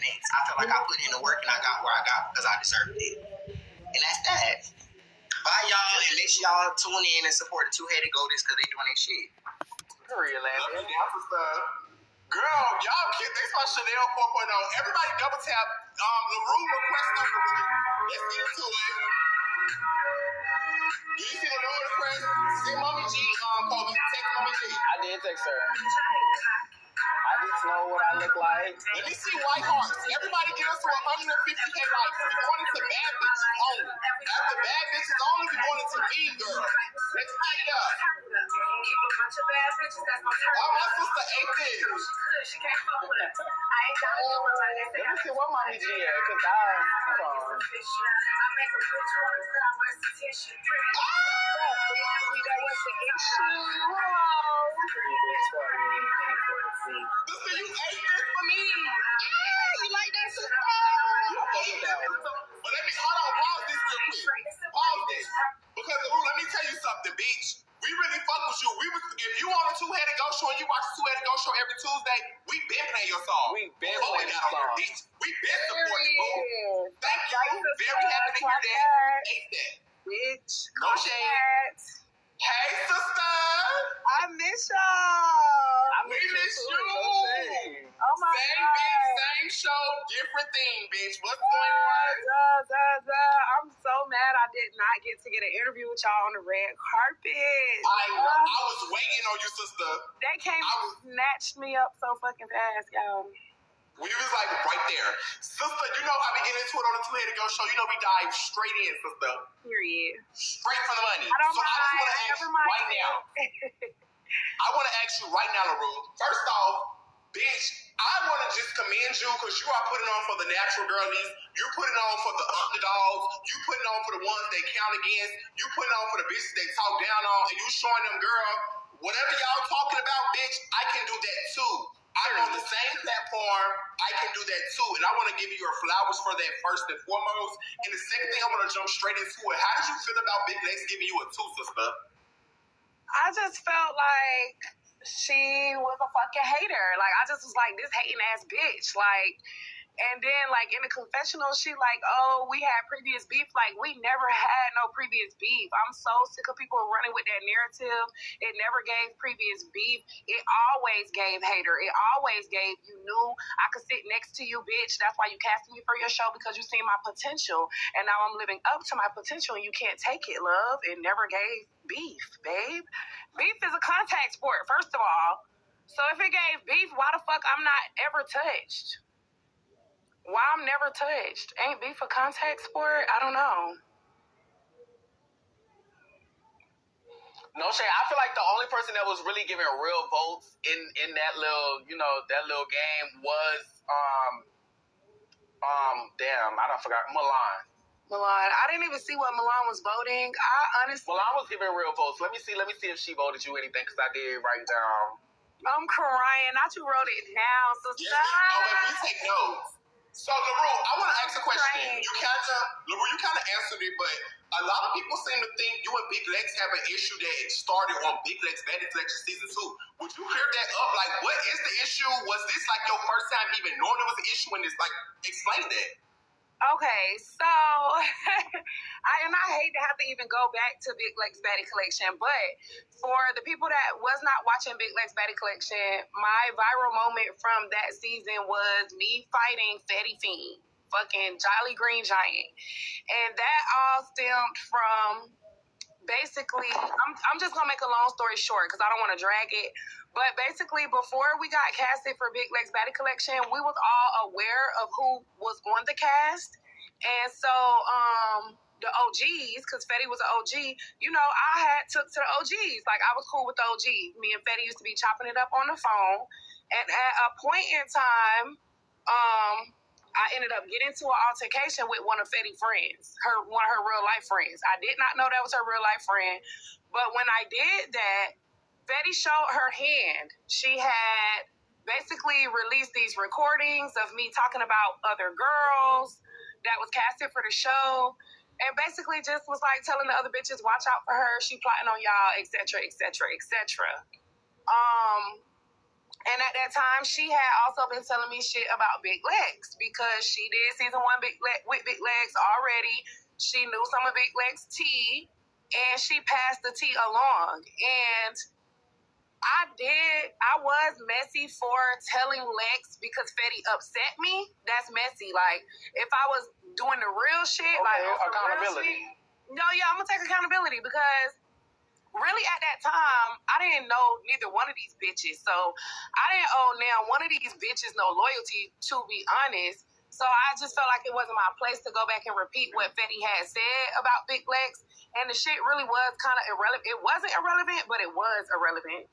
next. I feel like I put in the work and I got where I got because I deserved it. And that's that. Bye, y'all. And make sure y'all tune in and support the Two-Headed Goldest because they doing their shit. Real ass. Girl, y'all kids, they saw Chanelle 4.0. Everybody double tap LaRue request number. Let's get into it. Do you see the LaRue request? See Mommy G, Koby, text Mommy G. I did text her. I need to know what I look like. Let me see white hearts. Everybody get us to 150K likes. We're going into bad bitches only. After bad bitches only, we're going into mean girls. Let's tie it up. Oh, my sister ate this. Let me see what Mommy G is, because Sister, you ate this for me. You like that, sister? But let me, hold on, pause this real quick. Pause this. Because, Lou, let me tell you something, bitch. We really fuck with you. If you on a Two-Headed Ghost Show and you watch the Two-Headed Ghost Show every Tuesday, we been playing your song. We been playing your song. Bitch. We been supporting you. Thank you. Very happy to hear that. Ate that. Bitch. No shade. Hey, sister. I miss y'all. We miss you. Oh my Same God. bitch, same show, different thing, bitch. What's going on? I'm so mad I did not get to get an interview with y'all on the red carpet. I was waiting on you, sister. They came and snatched me up so fucking fast, y'all. We was like right there. Sister, you know how we get into it on the Two-Headed Ghost Show. You know we dive straight in, sister. Period. Straight for the money. I don't so I just want to ask never you mind. right now. I want to ask you right now, LaRue. First off, bitch, I want to just commend you because you are putting on for the natural girlies. You're putting on for the underdogs. You putting on for the ones they count against. You putting on for the bitches they talk down on. And you showing them, girl, whatever y'all talking about, bitch, I can do that too. I'm on the same platform. I can do that too. And I want to give you your flowers for that first and foremost. And the second thing, I want to jump straight into it. How did you feel about Big Lex giving you a 2, sister? I just felt like she was a fucking hater. Like, I just was like, this hating ass bitch. Like, and then, like, in the confessional, she like, oh, we had previous beef. Like, we never had no previous beef. I'm so sick of people running with that narrative. It never gave previous beef. It always gave hater. It always gave, you knew I could sit next to you, bitch. That's why you casted me for your show, because you seen my potential. And now I'm living up to my potential, and you can't take it, love. It never gave beef, babe. Beef is a contact sport, first of all. So if it gave beef, why the fuck I'm not ever touched? Why I'm never touched? Ain't beef a contact sport? I don't know. No shade. I feel like the only person that was really giving real votes in that little, that little game was damn, I don't forgot Milan. I didn't even see what Milan was voting. I honestly... Milan was giving real votes. Let me see if she voted you anything, because I did write down. I'm crying. Not you wrote it down, so yes, oh, and we take notes. So, LaRue, I want to ask a question. LaRue, you kind of answered it, but a lot of people seem to think you and Big Lex have an issue that started on Big Lex Vanity Collection Season 2. Would you clear that up? Like, what is the issue? Was this like your first time even knowing there was an issue in this? Like, explain that. Okay, so I hate to have to even go back to Big Lex Baddie Collection, but for the people that was not watching Big Lex Baddie Collection, my viral moment from that season was me fighting Fetty Fiend, fucking Jolly Green Giant, and that all stemmed from basically, I'm just gonna make a long story short because I don't want to drag it. But basically, before we got casted for Big Lex Baddie Collection, we was all aware of who was on the cast. And so, the OGs, because Fetty was an OG, I had took to the OGs. Like, I was cool with the OGs. Me and Fetty used to be chopping it up on the phone. And at a point in time, I ended up getting into an altercation with one of Fetty's friends, one of her real life friends. I did not know that was her real life friend. But when I did that, Fetty showed her hand. She had basically released these recordings of me talking about other girls that was casted for the show, and basically just was like telling the other bitches, watch out for her, she plotting on y'all, etc., etc., etc. And at that time, she had also been telling me shit about Big Legs because she did season 1 with Big Legs already. She knew some of Big Legs' tea, and she passed the tea along. And I was messy for telling Lex because Fetty upset me. That's messy. Like, if I was doing the real shit, Okay, like accountability. Shit, no, yeah, I'm gonna take accountability because really at that time, I didn't know neither one of these bitches. So I didn't owe now one of these bitches no loyalty, to be honest. So I just felt like it wasn't my place to go back and repeat what Fetty had said about Big Lex. And the shit really was kind of irrelevant. It wasn't irrelevant, but it was irrelevant.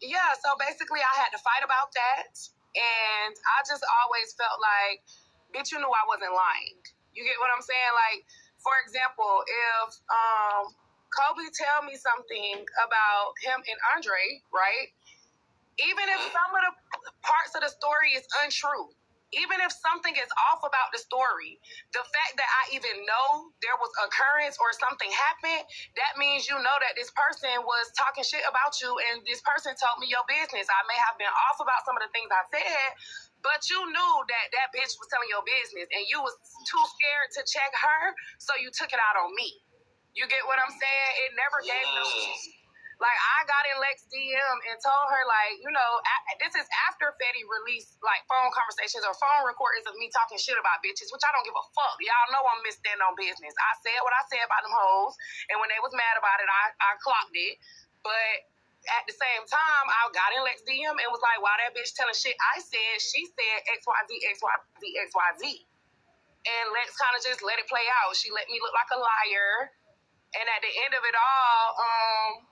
Yeah, so basically I had to fight about that. And I just always felt like, bitch, you knew I wasn't lying. You get what I'm saying? Like, for example, if Koby tell me something about him and Andre, right? Even if some of the parts of the story is untrue, even if something is off about the story, the fact that I even know there was occurrence or something happened, that means you know that this person was talking shit about you and this person told me your business. I may have been off about some of the things I said, but you knew that that bitch was telling your business and you was too scared to check her, so you took it out on me. You get what I'm saying? It never gave no shit. Like, I got in Lex DM and told her, like, you know, this is after Fetty released, like, phone conversations or phone recordings of me talking shit about bitches, which I don't give a fuck. Y'all know I'm misstanding on business. I said what I said about them hoes, and when they was mad about it, I clocked it. But at the same time, I got in Lex DM and was like, why that bitch telling shit I said, she said XYZ, XYZ, XYZ. And Lex kind of just let it play out. She let me look like a liar. And at the end of it all,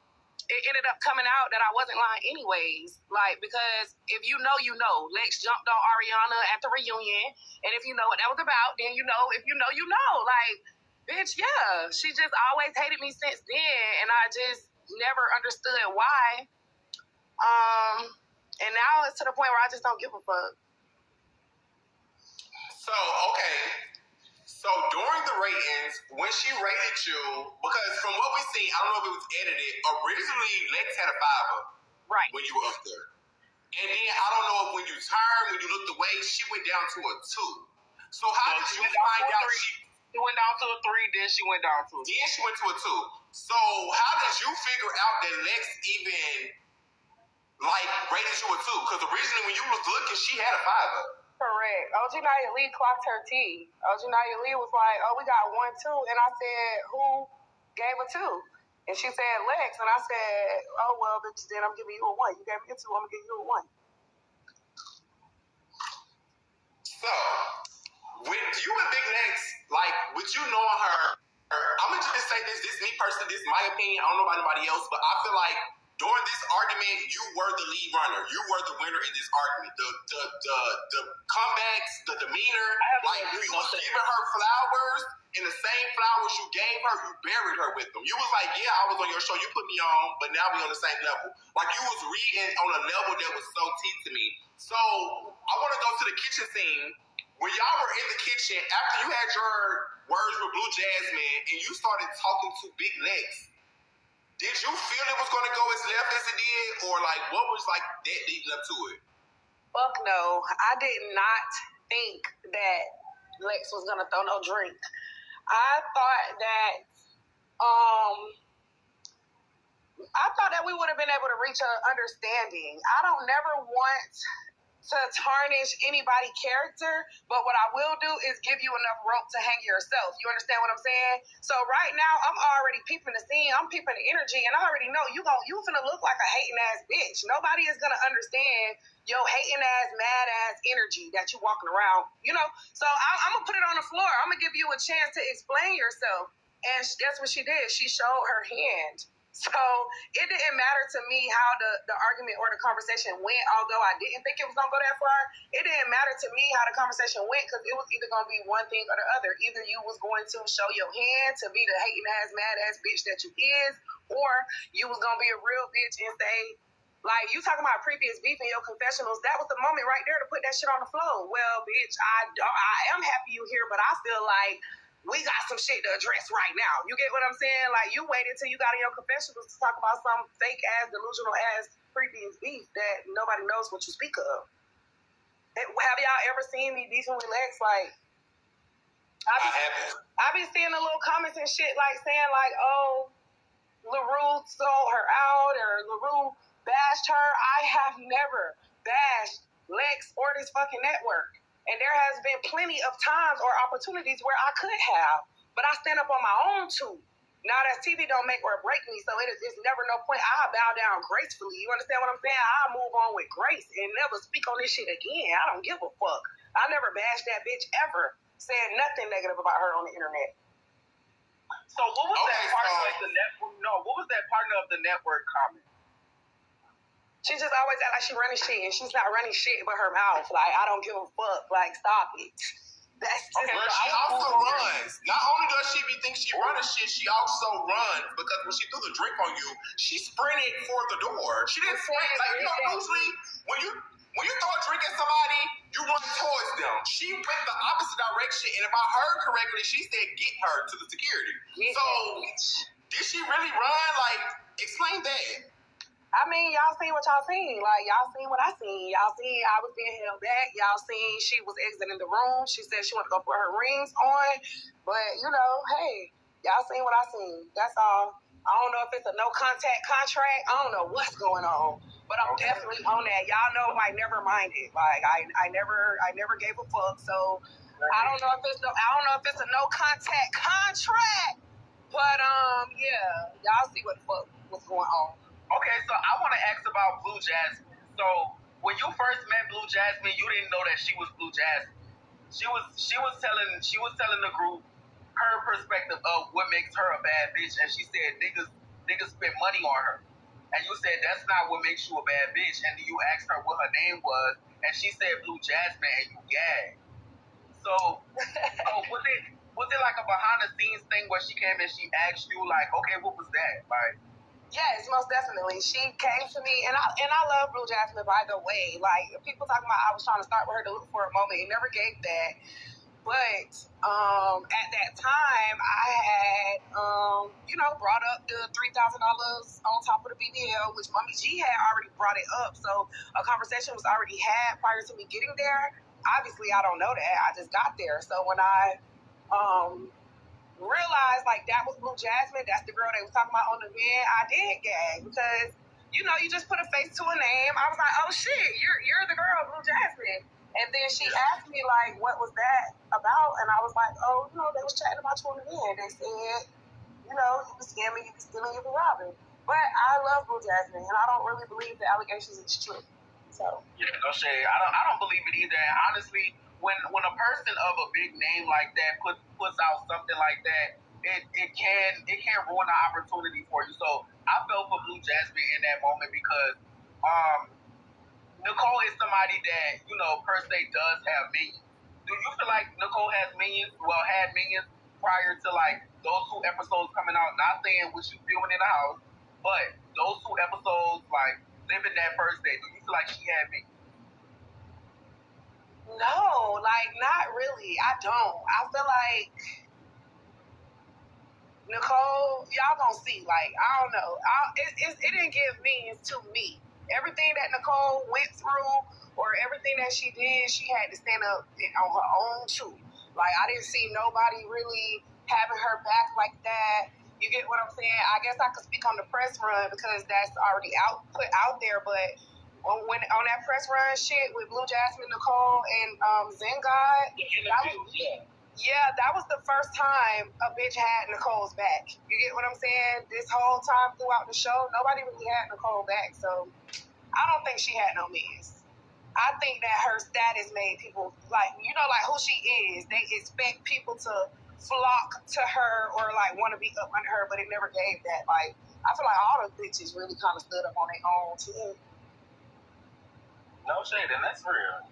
it ended up coming out that I wasn't lying anyways. Like, because if you know, you know. Lex jumped on Ariana at the reunion. And if you know what that was about, then you know. If you know, you know. Like, bitch, yeah. She just always hated me since then. And I just never understood why. And now it's to the point where I just don't give a fuck. So, okay. So during the ratings, when she rated you, because from what we see, I don't know if it was edited, originally Lex had a 5 right when you were up there. And then I don't know if when you turned, when you looked away, she went down to a 2. So how did you find out she went down to a 3, then she went down to a 2. Then she went to a 2. So how did you figure out that Lex even like rated you a 2? Because originally when you was looking, she had a 5. Correct. OG Nia Lee clocked her T. OG Nia Lee was like, oh, we got 1, 2. And I said, who gave a 2? And she said, Lex. And I said, oh, well, bitch, then I'm giving you a 1. You gave me a 2, I'm going to give you a 1. So, with you and Big Lex, like, with you knowing her, I'm going to just say this me personally, this is my opinion. I don't know about anybody else, but I feel like during this argument, you were the lead runner. You were the winner in this argument. The comebacks, the demeanor, like you was giving her flowers, and the same flowers you gave her, you buried her with them. You was like, yeah, I was on your show, you put me on, but now we on the same level. Like you was reading on a level that was so deep to me. So I want to go to the kitchen scene. When y'all were in the kitchen, after you had your words with Blue Jasmine, and you started talking to Big Lex, did you feel it was going to go as left as it did? Or, like, what was, like, that leading up to it? Fuck no. I did not think that Lex was going to throw no drink. I thought that we would have been able to reach an understanding. I don't never want to tarnish anybody's character, but what I will do is give you enough rope to hang yourself. You understand what I'm saying? So right now, I'm already peeping the scene, I'm peeping the energy, and I already know you finna look like a hating ass bitch. Nobody is gonna understand your hating ass, mad ass energy that you walking around, you know? So I'm gonna put it on the floor. I'm gonna give you a chance to explain yourself. And that's what she did. She showed her hand. So it didn't matter to me how the argument or the conversation went, although I didn't think it was going to go that far. It didn't matter to me how the conversation went because it was either going to be one thing or the other. Either you was going to show your hand to be the hating ass, mad ass bitch that you is, or you was going to be a real bitch and say, like, you talking about previous beef in your confessionals, that was the moment right there to put that shit on the floor. Well, bitch, I am happy you here, but I feel like we got some shit to address right now. You get what I'm saying? Like, you waited till you got in your confessionals to talk about some fake ass, delusional ass, previous beef that nobody knows what you speak of. Have y'all ever seen me beefing with Lex? Like, I be seeing the little comments and shit, like saying like, oh, LaRue sold her out, or LaRue bashed her. I have never bashed Lex or this fucking network. And there has been plenty of times or opportunities where I could have, but I stand up on my own too. Now that TV don't make or break me, so it's never no point. I bow down gracefully. You understand what I'm saying? I move on with grace and never speak on this shit again. I don't give a fuck. I never bashed that bitch ever. Said nothing negative about her on the internet. So what was that partner of the network? No, what was that partner of the network comment? She just always act like she running shit, and she's not running shit but her mouth. Like, I don't give a fuck. Like, stop it. That's just she also runs. Not only does she think she running shit, she also runs because when she threw the drink on you, she sprinted for the door. She didn't sprint. Like, you know, usually when you throw a drink at somebody, you run towards them. She went the opposite direction, and if I heard correctly, she said get her to the security. So, did she really run? Like, explain that. I mean, y'all seen what y'all seen. Like, y'all seen what I seen. Y'all seen I was being held back. Y'all seen she was exiting the room. She said she wanted to go put her rings on. But, you know, hey, y'all seen what I seen. That's all. I don't know if it's a no contact contract. I don't know what's going on. But I'm definitely on that. Y'all know I never minded. Like, I never gave a fuck. So I don't know if it's a no contact contract. But yeah, y'all see what the fuck was going on. Okay, so I want to ask about Blue Jasmine. So when you first met Blue Jasmine, you didn't know that she was Blue Jasmine. She was telling the group her perspective of what makes her a bad bitch, and she said niggas spend money on her. And you said that's not what makes you a bad bitch. And you asked her what her name was, and she said Blue Jasmine, and you gagged. So was it like a behind the scenes thing where she came and she asked you like, okay, what was that? Like, yes, most definitely. She came to me, and I love Blue Jasmine, by the way. Like, people talking about I was trying to start with her to look for a moment. It never gave that. But at that time, I had, brought up the $3,000 on top of the BBL, which Mommy G had already brought it up. So a conversation was already had prior to me getting there. Obviously, I don't know that. I just got there. So when I realized like that was Blue Jasmine, that's the girl they was talking about on the bed, I did gag because, you know, you just put a face to a name. I was like, oh shit, you're the girl, Blue Jasmine. And then she asked me like, what was that about? And I was like, oh, you know, they was chatting about you on the bed. They said, you know, you was scamming, you was stealing, you was robbing. But I love Blue Jasmine, and I don't really believe the allegations is true. So yeah, no shade. I don't believe it either. And honestly, when a person of a big name like that puts out something like that, it can ruin the opportunity for you. So I felt for Blue Jasmine in that moment because Nicole is somebody that, you know, per se does have minions. Do you feel like Nicole had minions prior to like those 2 episodes coming out? Not saying what she's filming in the house, but those 2 episodes, like living that first day, do you feel like she had minions? no, like not really. I don't. I feel like Nicole, y'all gonna see. Like, I don't know. It didn't give means to me. Everything that Nicole went through, or everything that she did, she had to stand up on her own too. Like, I didn't see nobody really having her back like that. You get what I'm saying? I guess I could speak on the press run because that's already put out there. But when on that press run shit with Blue Jasmine, Nicole, and Zengod, that was the first time a bitch had Nicole's back. You get what I'm saying? This whole time throughout the show, nobody really had Nicole back. So I don't think she had no means. I think that her status made people, like, you know, like who she is. They expect people to flock to her or like want to be up under her, but it never gave that. Like, I feel like all the bitches really kind of stood up on their own too. No shade, and that's real.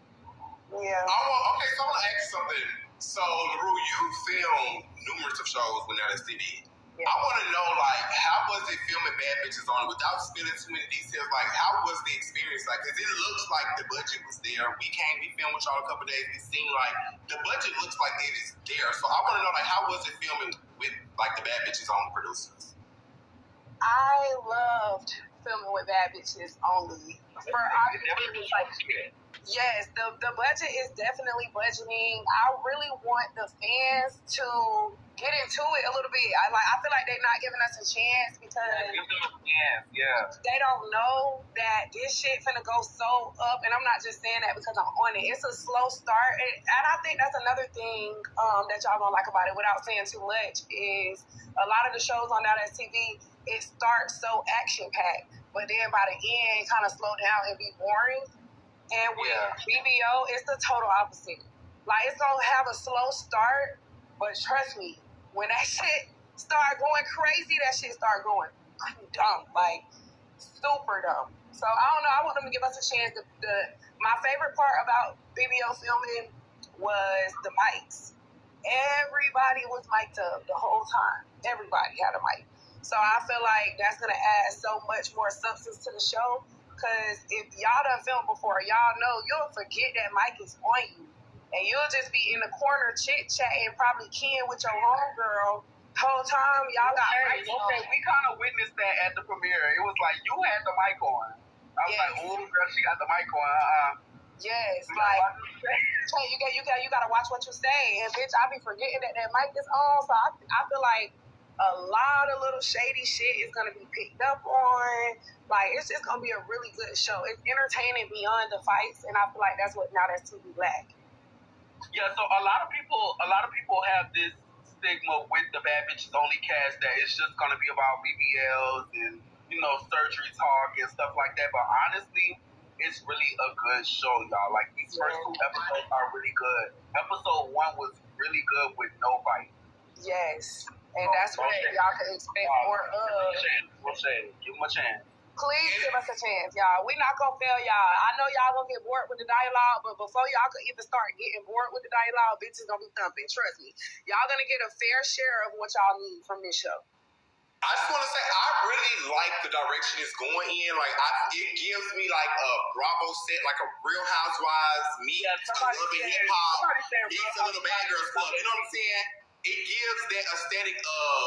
Yeah. Okay, so I want to ask you something. So, LaRue, you filmed numerous of shows when that is TV. I want to know, like, how was it filming Bad Bitches on it without spilling too many details? Like, how was the experience? Like, because it looks like the budget was there. We filmed with y'all a couple of days. It seemed like the budget looks like it is there. So I want to know, like, how was it filming with, like, the Bad Bitches on producers? I loved filming with Bad Bitches only. Yes, the budget is definitely budgeting. I really want the fans to get into it a little bit. I feel like they're not giving us a chance because they don't know that this shit finna go so up. And I'm not just saying that because I'm on it. It's a slow start, and I think that's another thing that y'all gonna like about it. Without saying too much, is a lot of the shows on Now That's TV. It starts so action packed, but then by the end, kind of slow down and be boring. And with BBO, it's the total opposite. Like, it's going to have a slow start, but trust me, when that shit start going crazy, that shit start going dumb. Like, super dumb. So, I don't know. I want them to give us a chance. My favorite part about BBO filming was the mics. Everybody was mic'd up the whole time. Everybody had a mic. So, I feel like that's going to add so much more substance to the show. Because if y'all done filmed before, y'all know you'll forget that mic is on you. And you'll just be in the corner chit-chatting, probably keying with your homegirl. Whole time, y'all got mics on. We kind of witnessed that at the premiere. It was like, you had the mic on. I was like, oh, girl, she got the mic on. Yes, like, you gotta watch what you say. And, bitch, I be forgetting that mic is on. So I feel like a lot of little shady shit is going to be picked up on. Like, it's just going to be a really good show. It's entertaining beyond the fights, and I feel like that's what Now That's TV lack. Yeah, so a lot of people have this stigma with the Bad Bitches Only cast that it's just going to be about BBLs and, surgery talk and stuff like that. But honestly, it's really a good show, y'all. Like, these first 2 episodes are really good. Episode 1 was really good with no fight. Yes. And that's what y'all can expect more of. Give them a chance. Please give us a chance, y'all. We not gonna fail y'all. I know y'all gonna get bored with the dialogue, but before y'all could even start getting bored with the dialogue, bitches gonna be thumping. Trust me. Y'all gonna get a fair share of what y'all need from this show. I just want to say, I really like the direction it's going in. Like, it gives me like a Bravo set, like a Real Housewives meets a little bit hip hop, meets a little Bad Girls Club. You know what I'm saying? It gives that aesthetic of,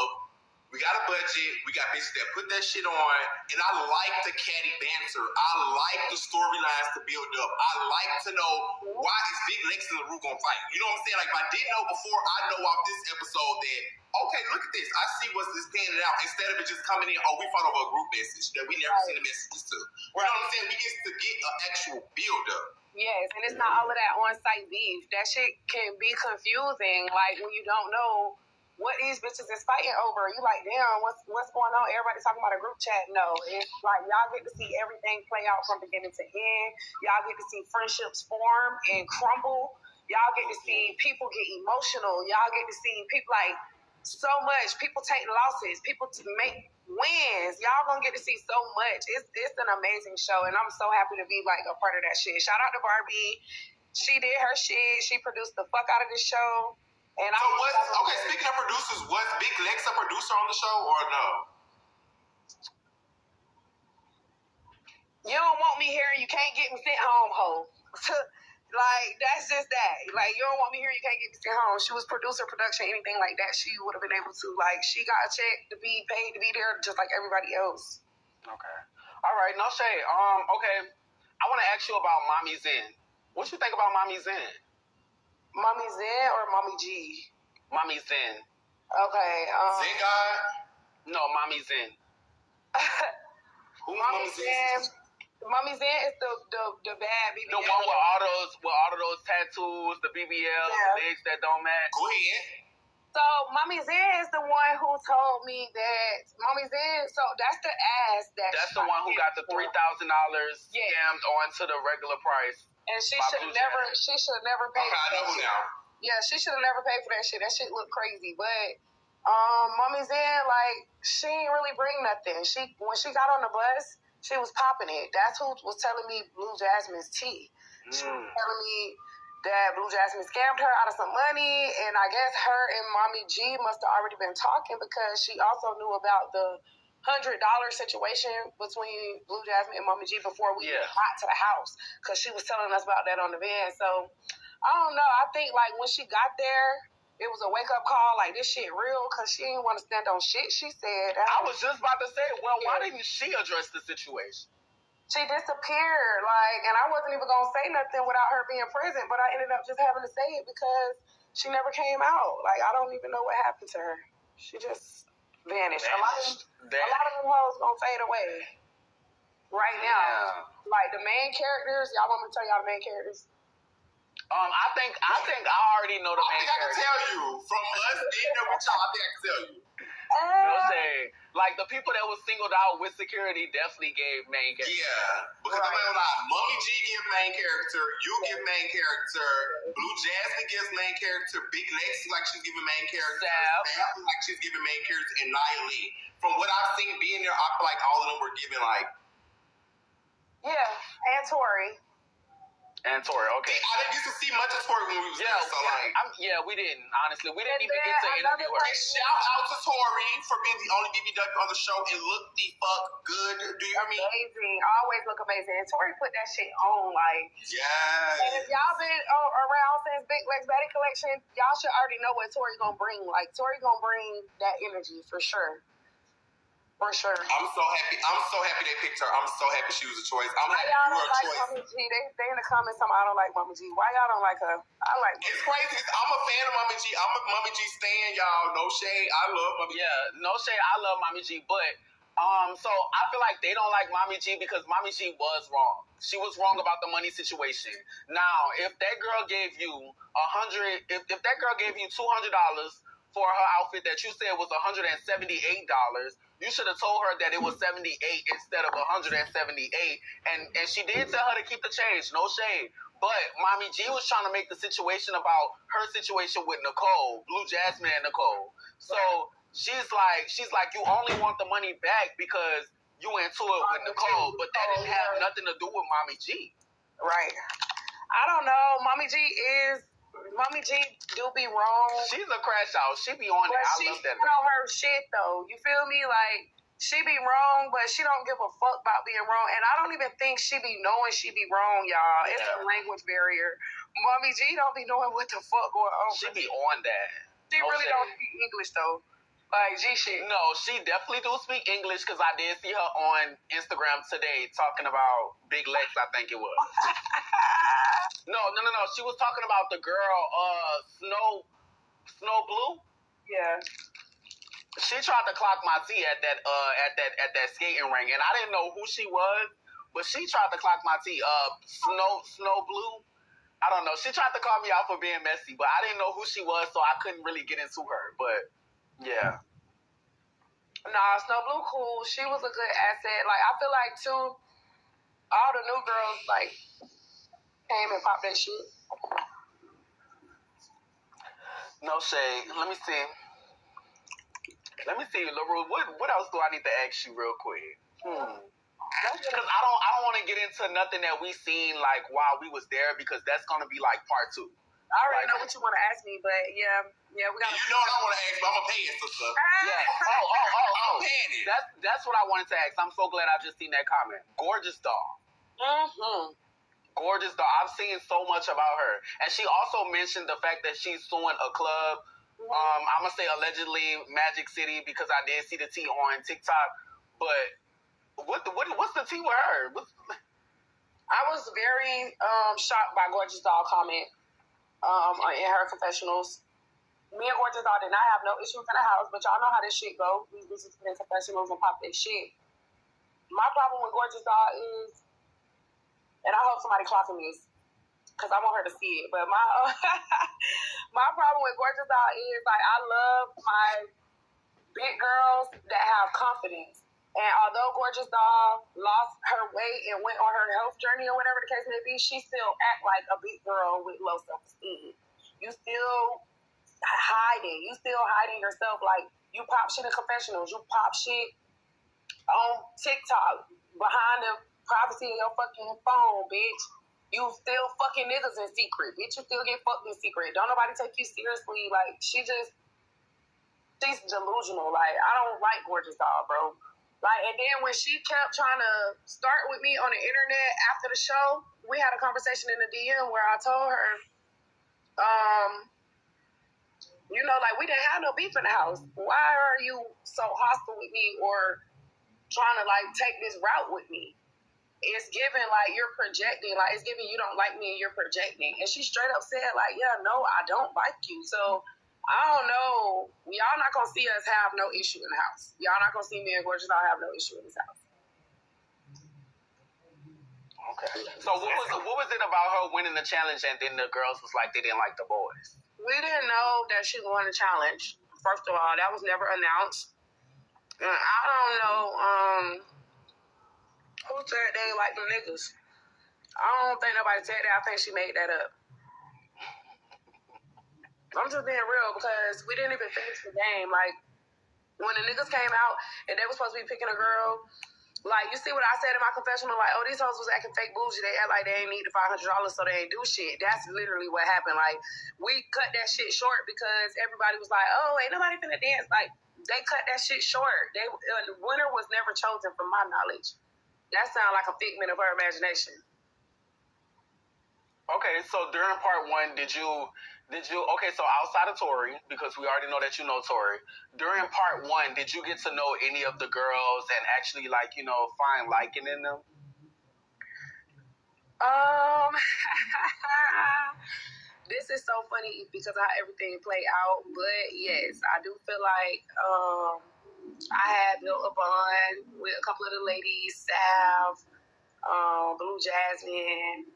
we got a budget, we got bitches that put that shit on, and I like the catty banter. I like the storylines to build up. I like to know, why is Big Lex and LaRue gonna fight? You know what I'm saying? Like, if I didn't know before, I know off this episode that, okay, look at this. I see what's this panning out. Instead of it just coming in, we fought over a group message that we never seen the messages to. You know what I'm saying? We get to get an actual build up. Yes, and it's not all of that on-site beef. That shit can be confusing, like, when you don't know what these bitches is fighting over. You like, damn, what's going on? Everybody's talking about a group chat. No, it's like y'all get to see everything play out from beginning to end. Y'all get to see friendships form and crumble. Y'all get to see people get emotional. Y'all get to see people, like, so much. People take losses. People make wins. Y'all gonna get to see so much. It's an amazing show, and I'm so happy to be like a part of that shit. Shout out to Barbie. She did her shit. She produced the fuck out of this show. And speaking of producers, was Big Lex a producer on the show or no? You don't want me here, you can't get me sent home, ho. Like, that's just that. Like, you don't want me here, you can't get me sent home. She was producer, production, anything like that, she would have been able to. Like, she got a check to be paid to be there just like everybody else. Okay. All right, no shade. Okay. I want to ask you about Mommy Zen. What you think about Mommy Zen? Mommy Zen or Mommy G? Mommy Zen. Okay. Zen God? No, Mommy Zen. Who's Mommy Zen? Mommy Zen is the bad BBL. The one with all of those tattoos, the BBL, the legs that don't match. Go ahead. So Mommy Zen is the one who told me that Mommy Zen. So that's the ass that. That's the one who got the $3,000 scammed onto the regular price. And she should never pay for that shit. Now. Yeah, she should have never paid for that shit. That shit looked crazy. But Mommy Zen, like, she ain't really bring nothing. When she got on the bus, she was popping it. That's who was telling me Blue Jasmine's tea. She was telling me that Blue Jasmine scammed her out of some money, and I guess her and Mommy G must have already been talking because she also knew about the $100 situation between Blue Jasmine and Mommy G before we even got to the house, because she was telling us about that on the van. So I don't know. I think like when she got there, it was a wake up call. Like, this shit real, because she didn't want to stand on shit. She said, I was just about to say, well, why didn't she address the situation? she disappeared, like, and I wasn't even gonna say nothing without her being present, but I ended up just having to say it because she never came out. Like, I don't even know what happened to her. She just vanished. A lot of them hoes gonna fade away right now. Like, the main characters, y'all want me to tell y'all the main characters? I think I already know the main characters. I can tell you from us being there with y'all. I think I can tell you. No say, like the people that was singled out with security definitely gave main character. Yeah, because I'm not lie. Mommy G give main character, you give main character, Blue Jasmine gives main character, Big Lex like she's giving main character, Sam like she's giving main character, and Nia Lee. From what I've seen being there, I feel like all of them were giving like. Yeah, and Tori. And Tori, okay. I didn't get to see much of Tori when we was there, so we didn't. Honestly, we didn't even get to interview her. And shout out to Tori for being the only BBW on the show and look the fuck good. Do you hear me? Amazing, always look amazing. And Tori put that shit on, like. Yes. And if y'all been around since Big Lex Baddie Collection, y'all should already know what Tori gonna bring. Like, Tori gonna bring that energy for sure. For sure. I'm so happy they picked her. I'm so happy she was a choice. I'm happy y'all you were don't a like choice. Mommy G? They in the comments I don't like Mommy G. Why y'all don't like her? I like Mommy G. It's crazy. I'm a fan of Mommy G. I'm a Mommy G stan, y'all. No shade. I love Mommy G. Yeah, no shade. I love Mommy G, but so I feel like they don't like Mommy G because Mommy G was wrong. She was wrong about the money situation. Now, if that girl gave you if that girl gave you $200 for her outfit that you said was $178, you should have told her that it was 78 instead of 178. And she did tell her to keep the change, no shade. But Mommy G was trying to make the situation about her situation with Nicole, Blue Jasmine and Nicole. So she's like, you only want the money back because you into it with Nicole, but that didn't have nothing to do with Mommy G. Right. I don't know. Mommy G do be wrong. She's a crash out. She be on it. I love that. She's on her shit though. You feel me? Like, she be wrong, but she don't give a fuck about being wrong. And I don't even think she be knowing she be wrong, y'all. It's a language barrier. Mommy G don't be knowing what the fuck going on. She be on that. She really don't speak English though. Like, G shit. No, she definitely do speak English because I did see her on Instagram today talking about Big Lex, I think it was. No. She was talking about the girl, Snow Blue. Yeah. She tried to clock my T at that skating ring, and I didn't know who she was, but she tried to clock my T. Snow Blue. I don't know. She tried to call me out for being messy, but I didn't know who she was, so I couldn't really get into her. But yeah. Nah, Snow Blue cool. She was a good asset. Like, I feel like too, all the new girls like came and popped that shit. No shade. Let me see, LaRue. What else do I need to ask you real quick? Because I don't want to get into nothing that we seen like while we was there because that's gonna be like part 2. I already know what you want to ask me, but yeah, we got. You know what I want to ask, but I'm gonna pay it, sister. Yeah. I'm paying it. That's what I wanted to ask. I'm so glad I just seen that comment. Gorgeous doll. Gorgeous doll. I've seen so much about her, and she also mentioned the fact that she's suing a club. I'm gonna say allegedly Magic City because I did see the T on TikTok. But what's the T with her? I was very shocked by Gorgeous doll comment in her confessionals. Me and Gorgeous doll did not have no issues in the house, but y'all know how this shit go. We just in confessionals and pop that shit. My problem with Gorgeous doll is, and I hope somebody clocking this, because I want her to see it. But my my problem with Gorgeous doll is, like, I love my big girls that have confidence. And although Gorgeous doll lost her weight and went on her health journey or whatever the case may be, she still act like a big girl with low self-esteem. You still hiding. You still hiding yourself. Like, you pop shit in confessionals. You pop shit on TikTok behind the privacy of your fucking phone, bitch. You still fucking niggas in secret. Bitch, you still get fucked in secret. Don't nobody take you seriously. Like, she's delusional. Like, I don't like Gorgeous Doll, bro. Like, and then when she kept trying to start with me on the internet after the show, we had a conversation in the DM where I told her, you know, like, we didn't have no beef in the house. Why are you so hostile with me or trying to, like, take this route with me? It's giving, like, you're projecting. Like, it's giving you don't like me and you're projecting. And she straight up said, like, yeah, no, I don't like you. So, I don't know. Y'all not going to see us have no issue in the house. Y'all not going to see me and Gorgeous Doll have no issue in this house. Okay. So, what was it about her winning the challenge and then the girls was like they didn't like the boys? We didn't know that she won the challenge. First of all, that was never announced. And I don't know, who said they like the niggas? I don't think nobody said that. I think she made that up. I'm just being real because we didn't even finish the game. Like, when the niggas came out and they were supposed to be picking a girl, like, you see what I said in my confessional? Like, oh, these hoes was acting fake bougie. They act like they ain't need the $500, so they ain't do shit. That's literally what happened. Like, we cut that shit short because everybody was like, oh, ain't nobody finna dance. Like, they cut that shit short. The winner was never chosen from my knowledge. That sounds like a figment of her imagination. Okay, so during part one, did you, okay, so outside of Tori, because we already know that you know Tori, during part one, did you get to know any of the girls and actually, like, you know, find liking in them? This is so funny because of how everything played out, but yes, I do feel like I had built a bond with a couple of the ladies, Sav, Blue Jasmine,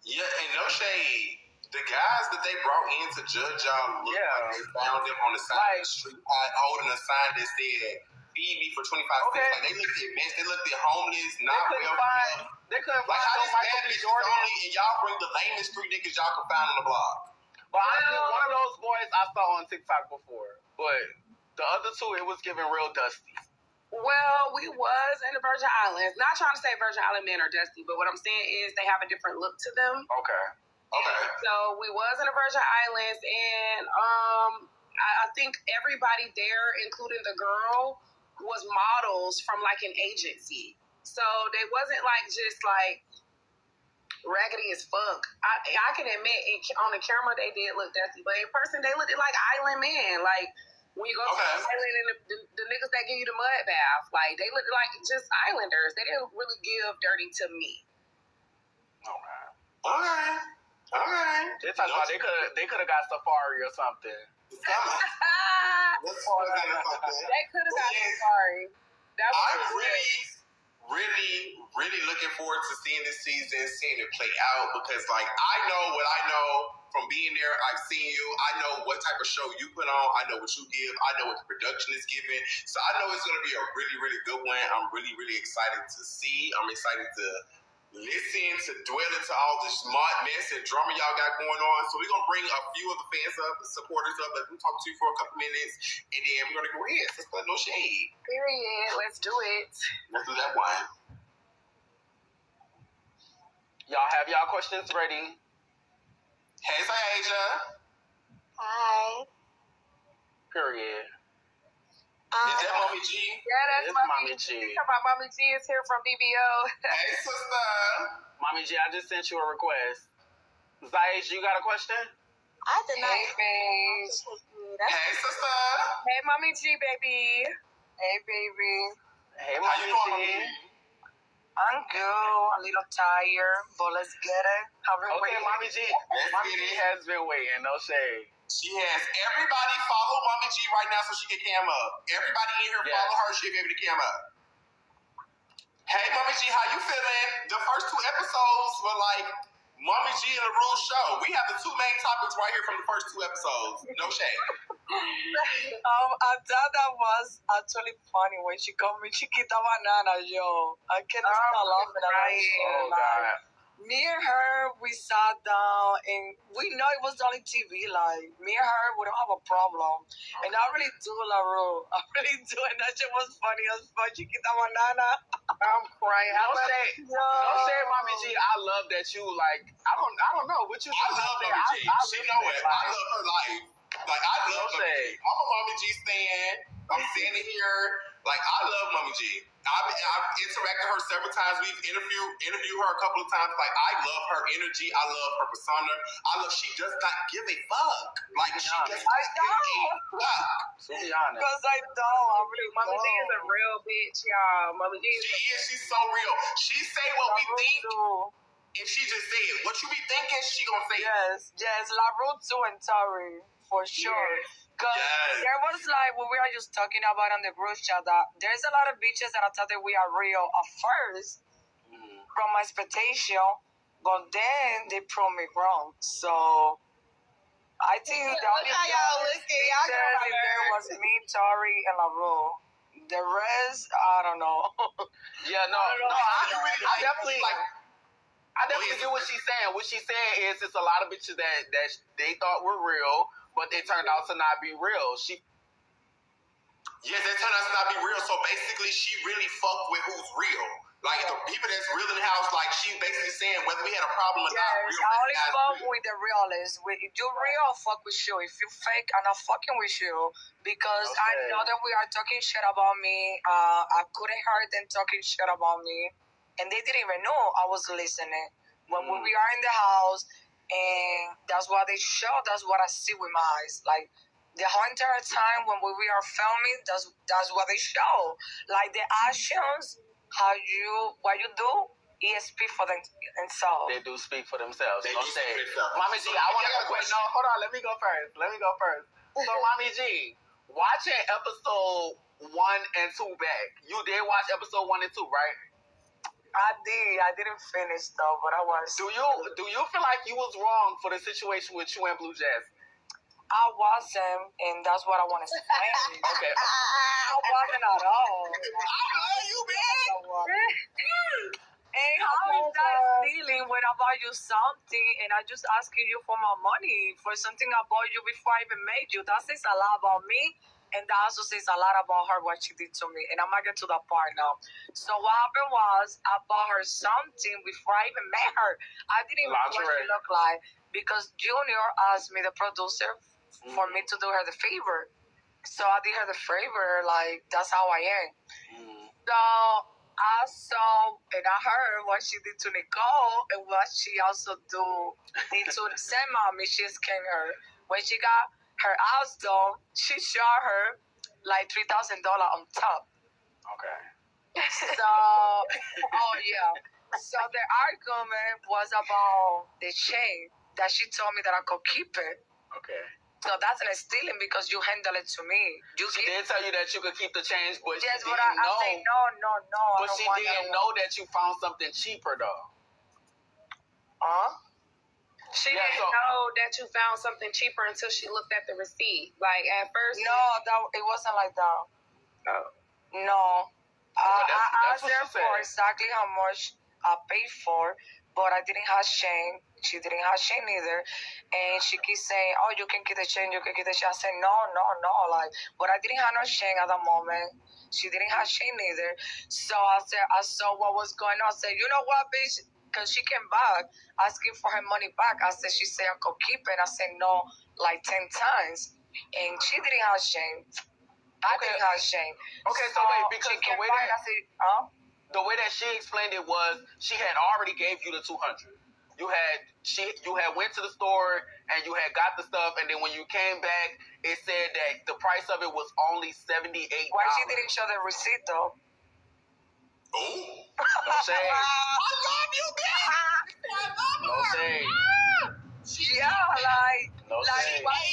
yeah, and no shade. The guys that they brought in to judge y'all look like they found them on the side of the street holding a sign that said, feed me for 25 cents. Like, they looked at mess, they looked at homeless, not well. They couldn't like, find how no this Michael bad B. bitches Jordan. only, and y'all bring the lamest street niggas y'all can find on the block. But honestly, one of those boys I saw on TikTok before. But the other two, it was giving real dusty. Well, we was in the Virgin Islands. Not trying to say Virgin Island men are dusty, but what I'm saying is they have a different look to them. Okay. So we was in the Virgin Islands, and I think everybody there, including the girl, was models from like an agency. So they wasn't like just like raggedy as fuck. I can admit on the camera they did look dusty, but in person they looked like island men. Like, when you go to the island and the niggas that give you the mud bath, like, they look like just islanders. They didn't really give dirty to me. Okay. They're talking about they could have got Safari or something. They could have got Safari. I'm really looking forward to seeing this season, seeing it play out, because, like, I know what I know from being there. I've seen you. I know what type of show you put on. I know what you give. I know what the production is giving. So I know it's going to be a really, really good one. I'm really, really excited to see. I'm excited to listen, to dwell into all this smart mess and drama y'all got going on. So we're going to bring a few of the fans up, the supporters up, let them talk to you for a couple minutes, and then we're going to go ahead. Let's put no shade. Period. Let's do it. Let's do that one. Y'all have y'all questions ready? Hey, Asia. Hi. Period. Is that Mommy G? Yeah, that's Mommy G. You talking about Mommy G is here from BBO. Hey, sister. Mommy G, I just sent you a request. Zayaj, you got a question? I did not. Hey, babe. Hey, sister. Hey, Mommy G, baby. Hey, baby. Hey, How you doing, Mommy G? I'm good. A little tired, but let's get it. Okay, Mommy G. Mommy G has been waiting. No shade. She has. Everybody follow Mommy G right now so she can cam up. Everybody in here follow her. She'll be able to cam up. Hey, Mommy G, how you feeling? The first 2 episodes were like Mommy G and LaRue's show. We have the 2 main topics right here from the first 2 episodes. No shade. I thought that was actually funny when she called me Chiquita Banana, yo. I can't stop laughing at her. Oh, God. Me and her, we sat down and we know it was only TV. Like, me and her, we don't have a problem. And I really do larue. I really do. And that shit was funny as fuck. Chiquita banana. I'm crying. Yo. Don't say, Mommy G, I love that you, like, I don't know what you I love Mommy G. She know it. I love her life. Like, I love Mommy G. I'm a Mommy G stan. I'm standing here. Like, I love Mommy G. I've interacted with her several times. We've interviewed her a couple of times. Like, I love her energy. I love her persona. She does not give a fuck. Like, she does not give a fuck. To be honest. Because I don't. I really Mommy G is a real bitch, y'all. Mommy G is She's so real. She say what we think, and she just say it. What you be thinking, she gonna say it. Yes. larue too and Tori, for sure. Because there was like, what we were just talking about on the group chat, that there's a lot of bitches that I thought that we are real at first from my expectation, but then they prove me wrong. So I think the only there was me, Tori, and larue. The rest, I don't know. Yeah, no, I definitely get what she's saying. What she's saying is it's a lot of bitches that they thought were real, but they turned out to not be real. Yes, they turned out to not be real. So basically, she really fucked with who's real. Like, the people that's real in the house, like, she's basically saying whether we had a problem or not. Yes, I only fuck with the realest. If you're real, I'll fuck with you. If you fake, I'm not fucking with you. Because I know that we are talking shit about me. I couldn't hurt them talking shit about me. And they didn't even know I was listening. When we are in the house, and that's what they show, that's what I see with my eyes. Like, the whole entire time when we are filming, that's what they show. Like, the actions, what you do, ESP for themselves. They do speak for themselves. They do speak for themselves. Mommy G, I want to get a question. No, hold on. Let me go first. So, Mommy G, watching episode 1 and 2 back, you did watch episode 1 and 2, right? I did. I didn't finish though, but I was. Do you feel like you was wrong for the situation with you and Blue Jasmine? I wasn't, and that's what I want to say. Okay. I wasn't at all. I love you, man. And how is that stealing when I buy you something and I just asking you for my money for something I bought you before I even made you? That says a lot about me, and that also says a lot about her, what she did to me. And I'm going to get to that part now. So what happened was I bought her something before I even met her. I didn't even know what she looked like because Junior asked me, the producer, for me to do her the favor. So I did her the favor. Like, that's how I am. So I saw and I heard what she did to Nicole and what she also did to Sam Mommy. She scammed her. When she got her house done, she shot her like $3,000 on top. Okay. So, So the argument was about the chain that she told me that I could keep it. Okay. So that's not stealing because you handle it to me. She did tell you that you could keep the change, but yes, she but didn't know. I say no. But she didn't know that you found something cheaper, though. She didn't know that you found something cheaper until she looked at the receipt. Like, at first... No, it wasn't like that. Oh. No. I asked her for exactly how much I paid for, but I didn't have chain. She didn't have chain either. And she keeps saying, oh, you can get the chain, you can get the chain. I said, no. Like, but I didn't have no chain at that moment. She didn't have chain either. So I saw what was going on. I said, you know what, bitch? Because she came back asking for her money back. She said, I could keep it. I said, no, like 10 times. And she didn't have chain. I didn't have chain. Okay, so wait, because the way that she explained it was she had already gave you the $200. You had went to the store and you had got the stuff, and then when you came back, it said that the price of it was only $78. Why she didn't show the receipt though? Oh. No shade. I love you, bitch. No shade.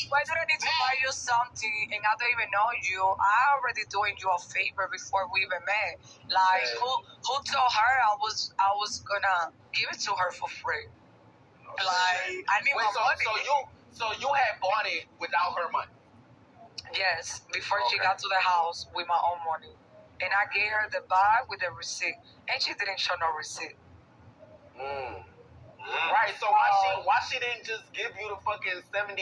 Why do I need to buy you something and I don't even know you? I already doing you a favor before we even met. Like, who told her I was gonna give it to her for free? Like, I need my money. So you had bought it without her money? Yes, before she got to the house with my own money. And I gave her the bag with the receipt. And she didn't show no receipt. But why she didn't just give you the fucking $78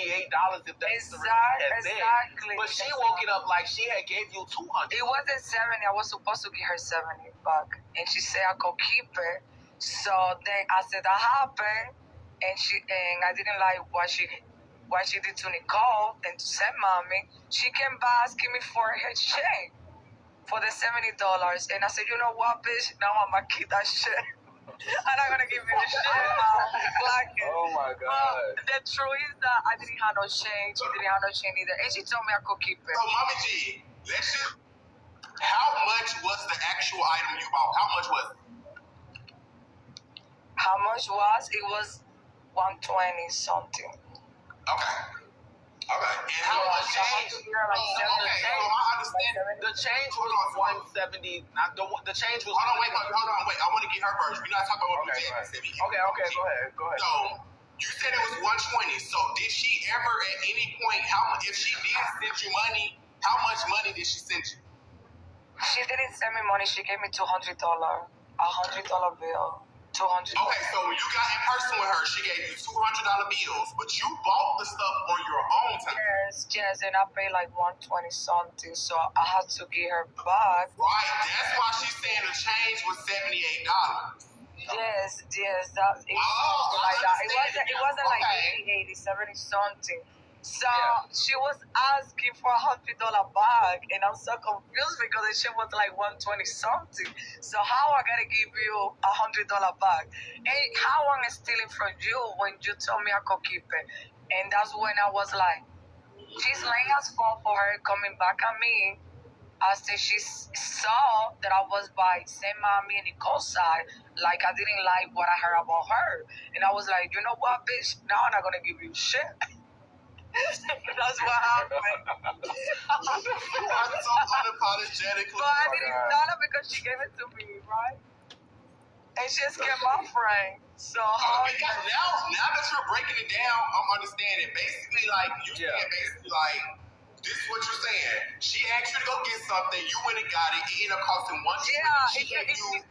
if that's the exactly. But she woke it up like she had gave you 200. It wasn't 70. I was supposed to give her 70 back, and she said I could keep it. So then I said that happened, and I didn't like what she did to Nicole and to Sam Mommy. She came back asking me for her check for the $70, and I said, you know what, bitch? Now I'm gonna keep that shit. I'm not gonna give you the shit. Oh my God. But the truth is that I didn't have no change. She didn't have no change either, and she told me I could keep it. So, Mommy G, how much was the actual item you bought? How much was it? How much was? It was 120 something. Okay. And how much change? So I understand the change was 170. The change was. Hold on, wait. I want to get her version. We're not talking about Okay, go ahead. So you said it was 120. So did she ever at any point? If she did send you money, how much money did she send you? She didn't send me money. She gave me $200, $100 bill. 200. Okay, so when you got in person with her, she gave you $200 bills, but you bought the stuff on your own time. Yes, and I paid like 120 something, so I had to give her back. Right, that's why she's saying the change was $78. Yes, that like that. It wasn't like 80, 70 something. So she was asking for $100 back, and I'm so confused because the shit was like 120 something. So how I gotta give you $100 back? And how I'm stealing from you when you told me I could keep it? And that's when I was like, she's laying as fault for her coming back at me. After she saw that I was by Sam Mommy and Nicole's side, like I didn't like what I heard about her. And I was like, you know what, bitch? Now I'm not gonna give you shit. That's what happened. You are so unapologetically. But I didn't tell her because she gave it to me, right? And she just kept offering. So now that you're breaking it down, I'm understanding. Basically, like you saying, this is what you're saying. She asked you to go get something, you went and got it. It ended up costing $120. She gave you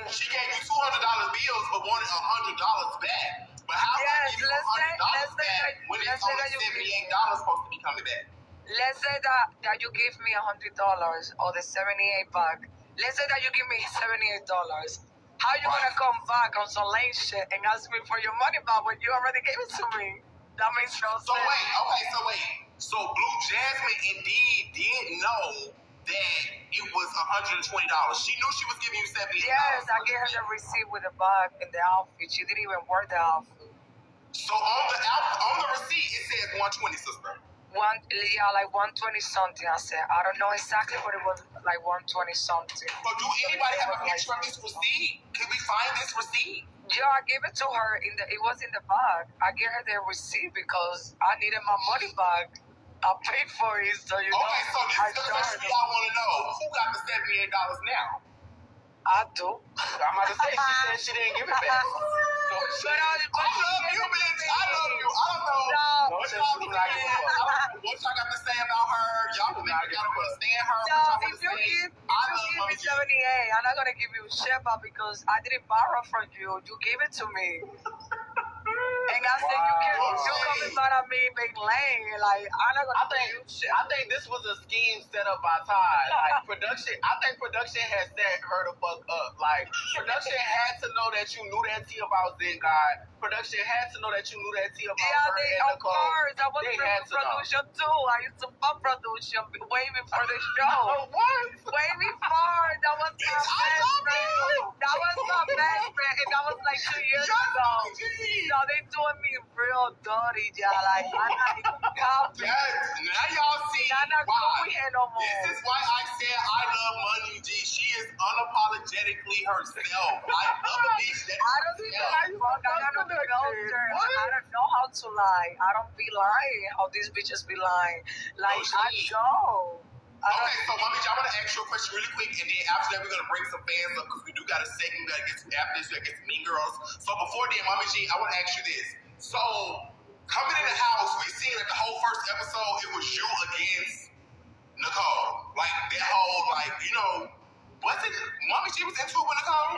$200 bills, but wanted $100 back. But how can you give $100 back when it's only $78 supposed to be coming back? Let's say that you give me $100 or the 78 back. Let's say that you give me $78. How you gonna come back on some lame shit and ask me for your money back when you already gave it to me? That makes no sense. So Blue Jasmine indeed did know that it was $120. She knew she was giving you $78. Yes, I gave her the receipt with the bag and the outfit. She didn't even wear the outfit. So on the receipt it says 120, sister. Like 120 something. I said I don't know exactly, but it was like 120 something. So do anybody have a picture of this receipt? Can we find this receipt? Yeah, I gave it to her it was in the bag. I gave her the receipt because I needed my money back. I paid for it, so you know. Okay, so this is the question I want to know. Who got the $78 now? I do. I'm about to say, she said she didn't give it back. I love you, bitch. I love you. I don't know what y'all got to say about her. Y'all can make y'all understand her. If you give me 78, I'm not gonna give you shit back because I didn't borrow from you. You gave it to me. And I said, you coming mad at me, big lame. Like, I'm not gonna give you shit. I think this was a scheme set up by Ty. Like, I think production had set her the fuck up. Like, production had to know that you knew that tea about Zen God. Production had to know that you knew that tea about her and of Nicole. course. I was with production too. I used to fuck production way before the show. What? Way before. That was my best friend. That was my best friend. And that was like 2 years ago. So they doing me real dirty, y'all. Like, I'm not even copying. Now y'all see why. No more. This is why I said I love Money G. She is unapologetically herself. I love a bitch that is I don't think I got no filter. I don't know how to lie. I don't be lying how these bitches be lying. Like, I don't. Okay, so Mommy G, I want to ask you a question really quick, and then after that, we're going to bring some fans up because we do got a segment that gets after this, that gets Mean Girls. So before then, Mommy G, I want to ask you this. So, coming in the house, we seen that the whole first episode, it was you against Nicole. Like, that whole, like, you know, Was it Mommy G was into it with Nicole?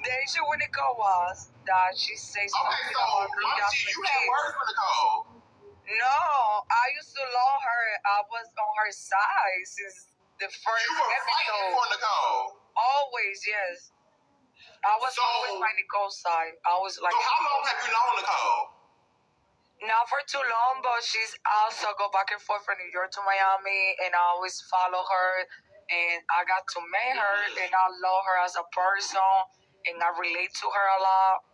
The issue with Nicole was that she says something Okay, so about Mommy G, you had kids. words with Nicole. No, I used to love her. I was on her side since the first You were episode. fighting for Nicole. Always, yes. I was always by Nicole's side. I was like. So how long have you known Nicole? Not for too long, but she's also go back and forth from New York to Miami, and I always follow her, and I got to meet her, and I love her as a person, and I relate to her a lot.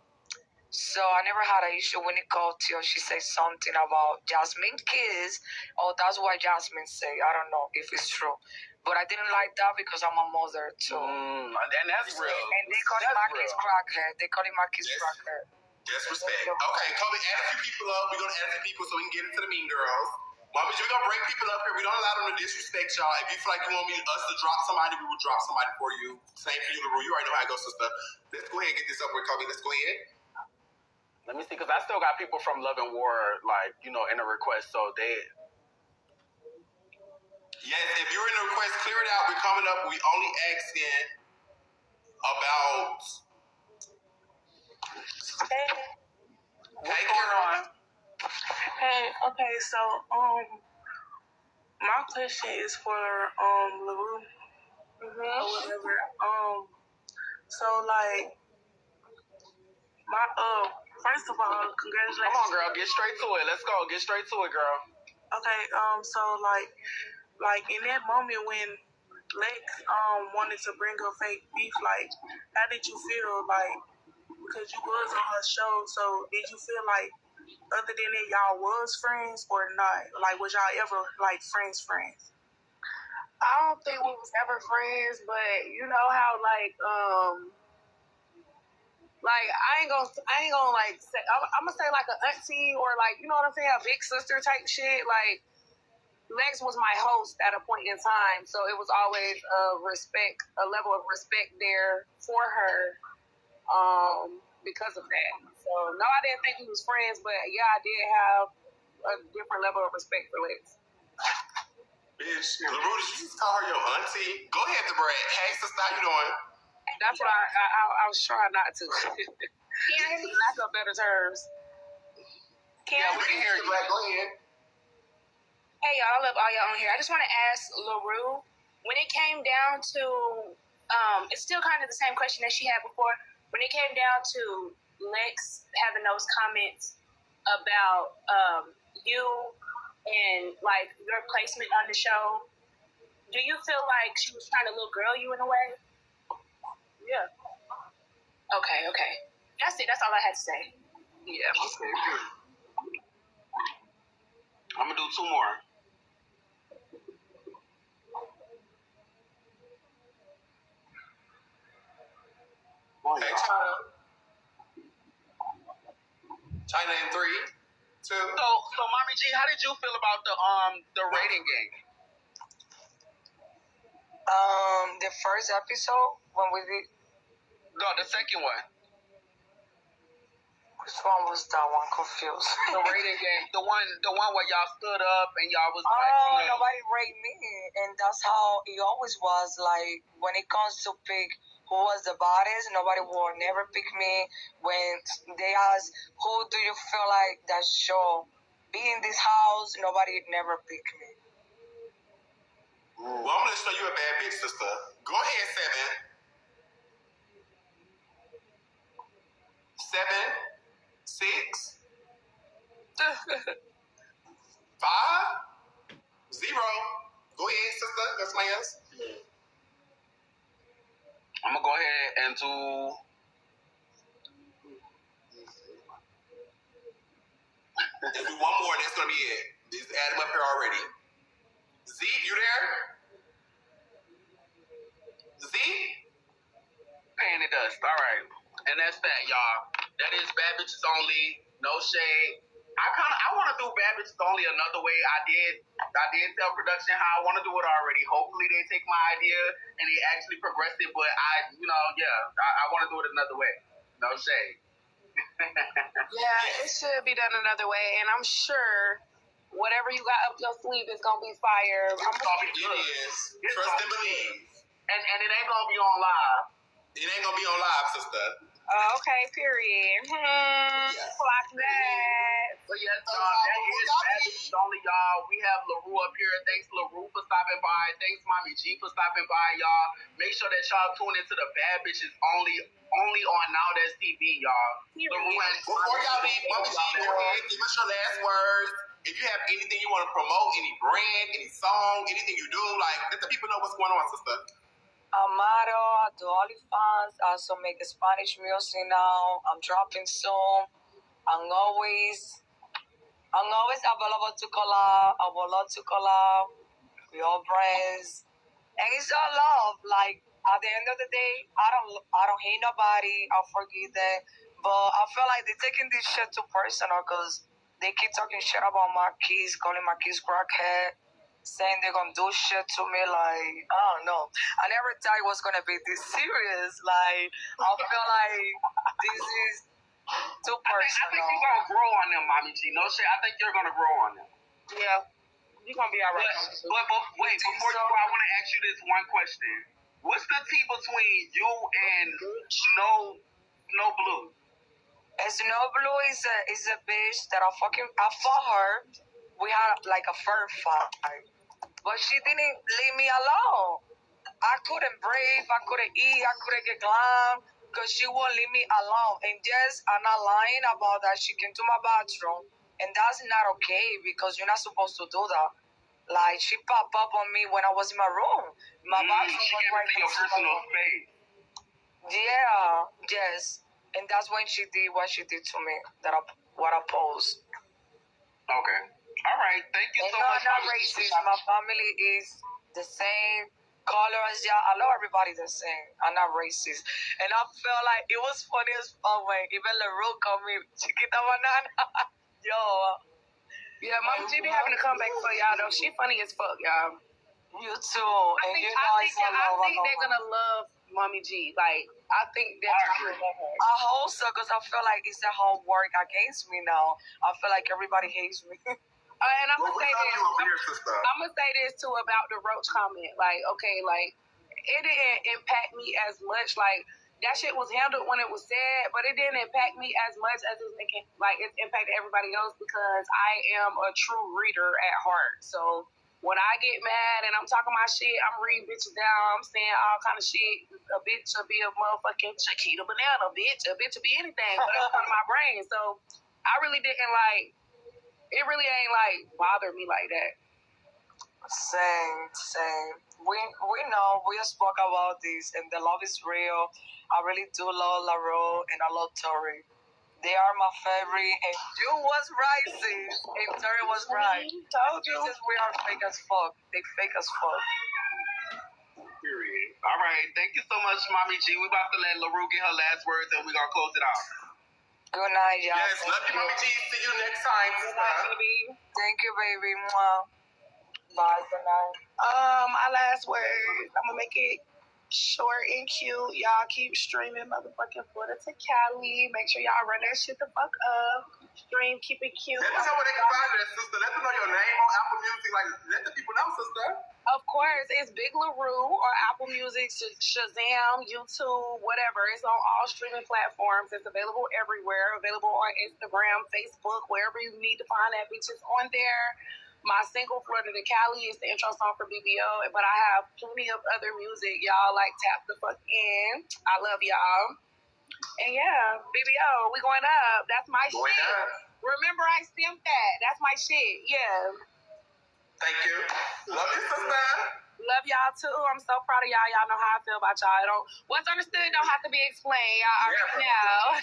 So I never had an issue with Nicole till she said something about Jasmine kids. Oh, that's what Jasmine say. I don't know if it's true. But I didn't like that because I'm a mother too. And that's real. And they call him my kids crackhead. They call him my kids crackhead. Disrespect. Okay, Kobe, add a few people up. We're going to add a few people so we can get into the Mean Girls. Mommy, we're going to bring people up here. We don't allow them to disrespect y'all. If you feel like you want us to drop somebody, we will drop somebody for you. Same for you, LaRue. You already know how it goes, sister. Let's go ahead and get this up with Kobe. Let's go ahead. Let me see, because I still got people from Love and War, like, you know, in a request, so they... Yes, if you're in a request, clear it out. We're coming up. We only asking about... Hey, Karen. Hey, okay, so my question is for LaRue or whatever. So like my first of all, congratulations. Come on, girl, get straight to it. Let's go. Get straight to it, girl. Okay, so like in that moment when Lex wanted to bring her fake beef, like how did you feel? Like, because you was on her show, so did you feel like other than that y'all was friends or not? Like, was y'all ever like friends? I don't think we was ever friends, but you know how like I ain't gonna like say, I'm gonna say like an auntie or like, you know what I'm saying, a big sister type shit. Like Lex was my host at a point in time, so it was always a level of respect there for her. Because of that. So no, I didn't think we was friends, but yeah, I did have a different level of respect for Lex. Bitch, LaRue, did you just call her your auntie? Go ahead, Brad. Hey, sister, how you doing? That's why I was trying not to. Lack of better terms. We can hear you. Brad, go ahead. Hey y'all, I love all y'all on here. I just want to ask LaRue, when it came down to, it's still kind of the same question that she had before. When it came down to Lex having those comments about you and like your placement on the show, do you feel like she was trying to little girl you in a way? Yeah. Okay. That's it. That's all I had to say. Yeah. Okay. I'm going to do two more. Hey, China in 3, 2. So Mommy G, how did you feel about the rating game? The first episode when we did. No, the second one. Which one was that one? Confused. The rating game. The one where y'all stood up and y'all was like, oh, nobody rate me, and that's how it always was. Like when it comes to pick who was the baddest, nobody will never pick me. When they ask who do you feel like that show be in this house, nobody never pick me. Well, I'm gonna show you a bad bitch, sister. Go ahead, 7, 6, 5, 0. Go ahead, sister. That's my ass. I'm going to go ahead and do... And do one more, and that's going to be it. Just add them up here already. Z, you there? Z? Paying the dust. All right. And that's that, y'all. That is Bad Bitches Only. No shade. I want to do Bad Bitches Only another way. I did tell production how I want to do it already. Hopefully they take my idea and they actually progress it. But I want to do it another way. No shade. Yeah, it should be done another way, and I'm sure whatever you got up your sleeve is gonna be fire. It is. Trust and believe. And it ain't gonna be on live. It ain't gonna be on live, sister. Okay, period. Clock that. But yes, y'all, that is Fabulous Only, y'all. We have LaRue up here. Thanks, LaRue, for stopping by. Thanks, Mommy G, for stopping by, y'all. Make sure that y'all tune into the Bad Bitches only on Now That's TV, y'all. Before y'all leave, Mommy G, go ahead, give us your last words. If you have anything you want to promote, any brand, any song, anything you do, like, let the people know what's going on, sister. Amaro, I do OnlyFans. I also make Spanish music now. I'm dropping soon. I'm always available to collab. I would love to collab with all brands. And it's all love. Like at the end of the day, I don't hate nobody. I forgive them. But I feel like they're taking this shit too personal because they keep talking shit about my kids, calling my kids crackhead, saying they're gonna do shit to me. Like, I don't know. I never thought it was gonna be this serious. Like, I feel like this is too personal. I think you're gonna grow on them, Mommy G. No shit. I think you're gonna grow on them. Yeah. You're gonna be all right. But wait, before you go, I want to ask you this one question. What's the tea between you and Snow Blue? Snow Blue is a bitch that I fought her. We had like a fair fight, but she didn't leave me alone. I couldn't breathe, I couldn't eat, I couldn't get glam because she won't leave me alone. And yes, I'm not lying about that. She came to my bathroom, and that's not okay because you're not supposed to do that. Like, she popped up on me when I was in my room. My bathroom She was came right into your next to my personal room. space. Yeah, yes. And that's when she did what she did to me, what I posed. Okay. All right. Thank you so much. I'm not racist. My family is the same color as y'all. I love everybody the same. I'm not racist. And I felt like it was funny as fuck when even LaRue called me Chiquita Banana. Yo. Yeah, Mama G be having to come back for y'all though. She funny as fuck, y'all. You too. I think they're gonna love Mommy G. Like, I think that's how they love her. I hope so, because I feel like it's a whole work against me now. I feel like everybody hates me. And I'm gonna say this. I'm gonna say this too about the Roach comment. Like, okay, like it didn't impact me as much. Like that shit was handled when it was said, but it didn't impact me as much as it's impacted everybody else because I am a true reader at heart. So when I get mad and I'm talking my shit, I'm reading bitches down. I'm saying all kind of shit. A bitch will be a motherfucking Chiquita Banana, bitch. A bitch will be anything, but it's on my brain. So I really didn't like. It really ain't like bother me like that. Same. We know, we spoke about this, and the love is real. I really do love LaRue and I love Tori. They are my favorite, and you was right, sis. And Tori was right. Told you. We are fake as fuck. They fake as fuck. Period. All right. Thank you so much, Mommy G. We about to let LaRue get her last words, and we gonna close it out. Good night, y'all. Yes, love you, Mommy G. See you next time. Good night, baby. Thank you, baby. Mwah. Bye, good night. My last words. I'm gonna make it short and cute. Y'all keep streaming motherfucking Florida to Cali. Make sure y'all run that shit the fuck up. Stream, keep it cute. Let them know where they can find that, sister. Let them know your name on Apple Music. Like, let the people know, sister. Of course, it's Big LaRue or Apple Music, Shazam, YouTube, whatever. It's on all streaming platforms. It's available everywhere. Available on Instagram, Facebook, wherever you need to find that bitch is on there. My single, Florida to Cali, is the intro song for BBO, but I have plenty of other music. Y'all, like, tap the fuck in. I love y'all. And yeah, BBO, we going up. That's my shit. Up. Remember, I stamped that. That's my shit. Yeah. Thank you. Love you, sister. Love y'all too. I'm so proud of y'all. Y'all know how I feel about y'all. What's understood don't have to be explained. Y'all already know.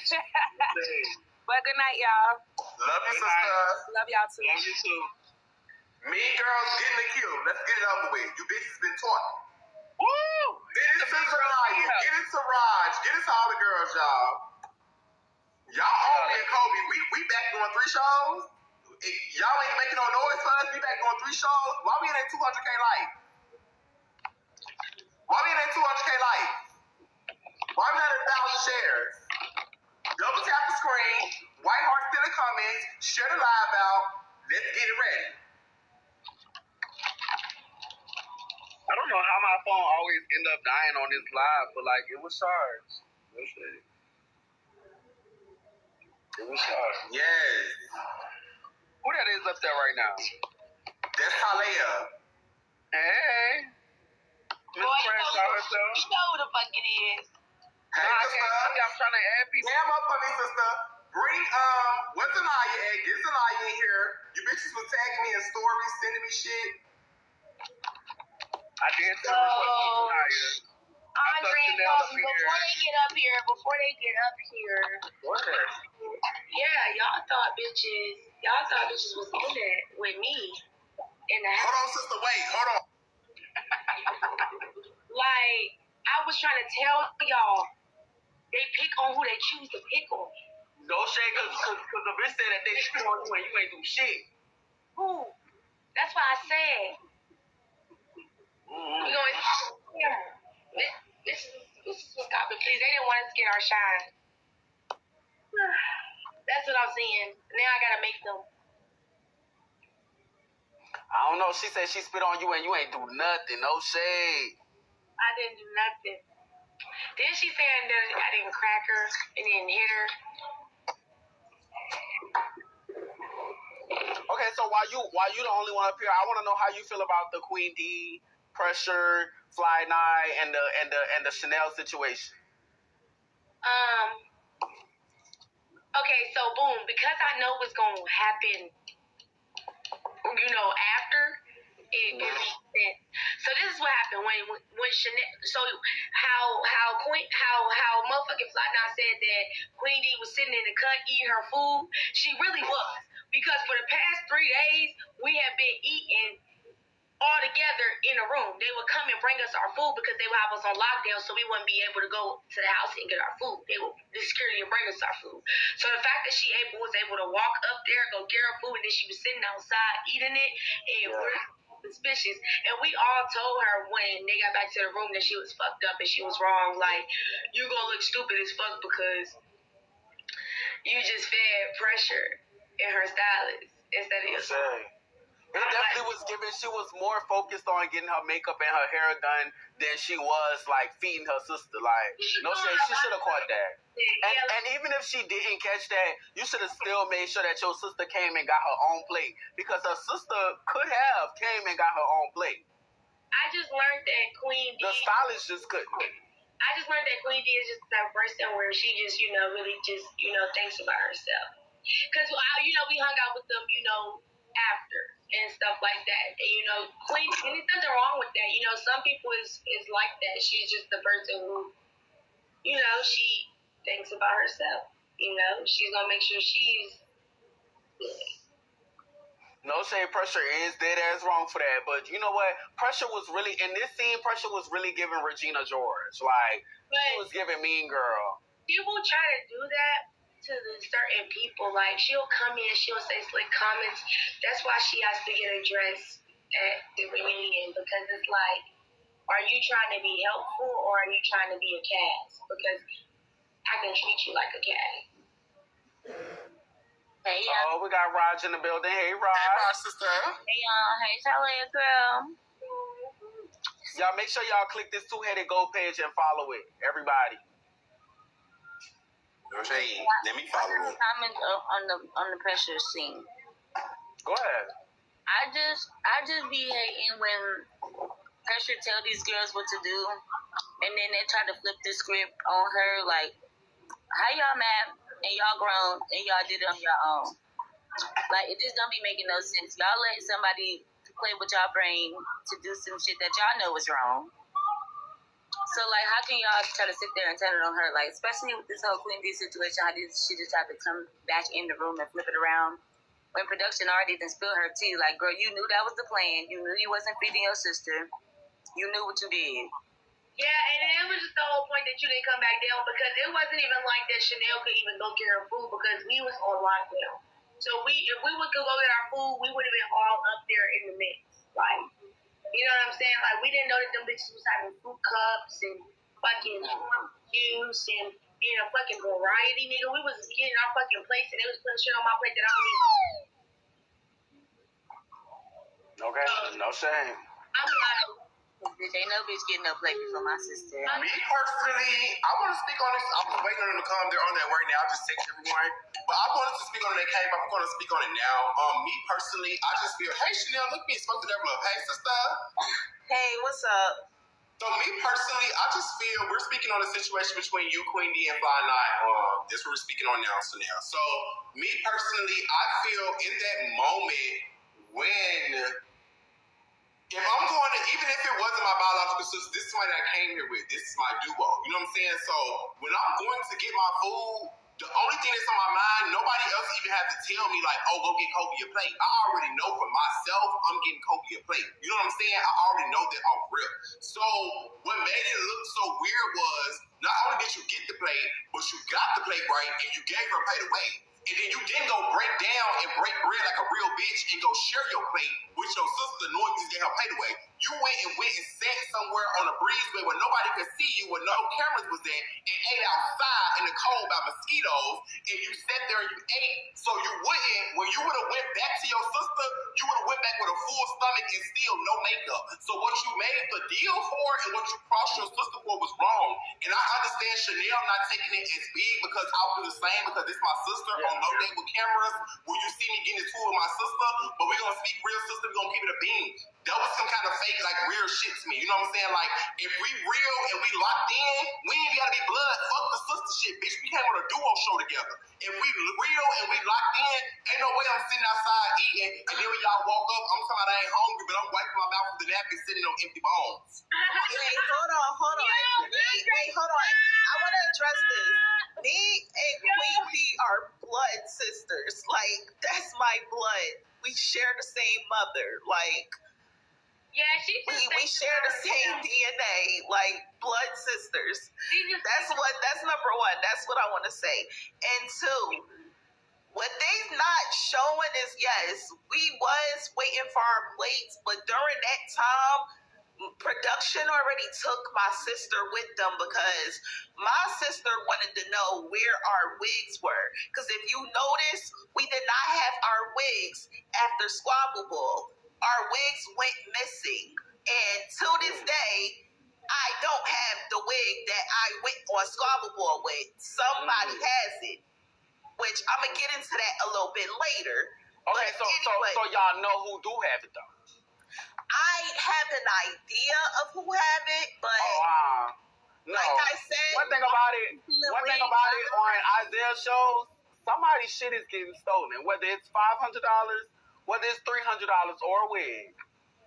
But good night, y'all. Love you, sister. Love y'all too. Love you too. Mean girls getting the kill. Let's get it over with. You bitches been taught. Woo! Get it to Ryan. Get it to Raj. Get it to all the girls, y'all. Y'all own me and Koby. We back doing 3 shows. Y'all ain't making no noise for us. We back doing 3 shows. Why we in that 200K light? Why we in that 200K light? Why we not at 1,000 shares? Double tap the screen. White hearts in the comments. Share the live out. Let's get it ready. I don't know how my phone always end up dying on this live, but like it was charged. It was charged. Yes. Who that is up there right now? That's Talia. Hey. Miss Fresh by herself. You know who the fuck it is. Hey, I sister. can't see. I'm trying to add people. Damn up for me, sister. Bring, what's Anaya at? Get Anaya in here. You bitches was tagging me in stories, sending me shit. I did send a request to Anaya. Andre, before they get up here. What? Yeah, y'all thought bitches was on that with me in the house. Hold on, sister. Wait, hold on. Like, I was trying to tell y'all, they pick on who they choose to pick on. No shade, cause the bitch said that they spit on you and you ain't do shit. Who? That's what I said. Mm-hmm. We going, this is stop it, please. They didn't want us to get our shine. That's what I'm saying. Now I gotta make them. I don't know. She said she spit on you and you ain't do nothing. No shade. I didn't do nothing. Then she said that I didn't crack her and then hit her. Okay, so while you the only one up here, I want to know how you feel about the Queen D, Pressure, Fly Nye, and the Chanelle situation. Okay, so boom, because I know what's gonna happen, after it makes sense. So this is what happened when Chanelle. So how motherfucking Fly Nye said that Queen D was sitting in the cut eating her food. She really was, because for the past 3 days we have been eating all together in a room. They would come and bring us our food because they would have us on lockdown, so we wouldn't be able to go to the house and get our food. The security would bring us our food. So the fact that she was able to walk up there, go get her food, and then she was sitting outside eating it, and we're suspicious. And we all told her when they got back to the room that she was fucked up and she was wrong. Like, you gonna look stupid as fuck because you just fed Pressure and her stylist instead of yourself. It definitely was given. She was more focused on getting her makeup and her hair done than she was like feeding her sister. Like, no shit, she should have caught that. And even if she didn't catch that, you should have still made sure that your sister came and got her own plate, because her sister could have came and got her own plate. I just learned that Queen D. The stylist just couldn't. I just learned that Queen D is just that person where she just, really just, thinks about herself. Because, we hung out with them, after and stuff like that. And, Queen, and there's nothing wrong with that. Some people is like that. She's just the person who, she thinks about herself. She's going to make sure she's good. No shade, Pressure is dead ass wrong for that. But you know what? Pressure was really, in this scene, Pressure was really giving Regina George. Like, she was giving Mean Girl. People try to do that to the certain people. Like, she'll come in, she'll say slick comments. That's why she has to get addressed at the reunion, because it's like, are you trying to be helpful or are you trying to be a cat? Because I can treat you like a cat. Hey, oh, we got Raj in the building. Hey, Raj. Hey, Raj, sister. Hey, hey, Chanelle, girl. Y'all make sure y'all click this two-headed gold page and follow it. Everybody. Okay, let me follow it. Comment on the Pressure scene. Go ahead. I just be hating when Pressure tell these girls what to do, and then they try to flip the script on her. Like, how y'all mad and y'all grown and y'all did it on your own? Like, it just don't be making no sense. Y'all let somebody play with y'all brain to do some shit that y'all know is wrong. So, like, how can y'all try to sit there and turn it on her? Like, especially with this whole Queen D situation, how she just tried to come back in the room and flip it around when production already done spilled her tea. Like, girl, you knew that was the plan. You knew you wasn't feeding your sister. You knew what you did. Yeah, and it was just the whole point that you didn't come back down, because it wasn't even like that Chanelle could even go get her food because we was on lockdown. So if we would go get our food, we would have been all up there in the mix. Like, you know what I'm saying? Like, we didn't know that them bitches was having fruit cups and fucking juice and a fucking variety, nigga. We was getting our fucking plates and they was putting shit on my plate that I don't even. Okay, no shame. I'm like, Bitch, ain't no bitch getting no plate before my sister. Me personally, I want to speak on this. I'm waiting on them to come. They're on that right now. I just text everyone. But I wanted to speak on it. They came. I'm going to speak on it now. Me personally, I just feel, hey, Chanelle, look me. Spoke to that love. Hey, sister. Hey, what's up? So me personally, I just feel we're speaking on the situation between you, Queen D, and Fly Night. This what we're speaking on now, Chanelle. So me personally, I feel in that moment when, if I'm going to, even if it wasn't my biological sister, this is somebody that I came here with. This is my duo. You know what I'm saying? So when I'm going to get my food, the only thing that's on my mind, nobody else even had to tell me like, oh, go get Koby a plate. I already know for myself, I'm getting Koby a plate. You know what I'm saying? I already know that off rip. So what made it look so weird was not only did you get the plate, but you got the plate right and you gave her a plate away. And then you didn't go break down and break bread like a real bitch and go share your plate with your sister knowing you just gave her plate away. You went and sat somewhere on a breezeway where nobody could see you, where no cameras was there, and ate outside in the cold by mosquitoes, and you sat there and you ate. So you wouldn't, when you would have went back to your sister, you would have went back with a full stomach and still no makeup. So what you made the deal for and what you crossed your sister for was wrong. And I understand Chanelle not taking it as big because I'll do the same because it's my sister on no day with cameras. Will you see me getting into it with my sister? But we're going to speak real, sister. We're going to keep it a beam. That was some kind of fake, like, real shit to me. You know what I'm saying? Like, if we real and we locked in, we ain't got to be blood. Fuck the sister shit, bitch. We came on a duo show together. If we real and we locked in, ain't no way I'm sitting outside eating, and then when y'all walk up, I'm talking about I ain't hungry, but I'm wiping my mouth with the napkin sitting on empty bones. Wait, hold on. Wait, hold on. I want to address this. Me and Queen B are blood sisters. Like, that's my blood. We share the same mother. Like, Yeah, we share the same DNA, like blood sisters. That's number one. That's what I want to say. And two, what they not showing is, yes, we was waiting for our plates, but during that time, production already took my sister with them because my sister wanted to know where our wigs were. Because if you notice, we did not have our wigs after Squabble Ball. Our wigs went missing. And to this day, I don't have the wig that I went on Squabble Ball with. Somebody has it, which I'm going to get into that a little bit later. Okay, so y'all know who do have it, though. I have an idea of who have it, but No. like I said, one thing about it on Isaiah shows, somebody's shit is getting stolen. Whether it's $500, whether it's $300 or a wig.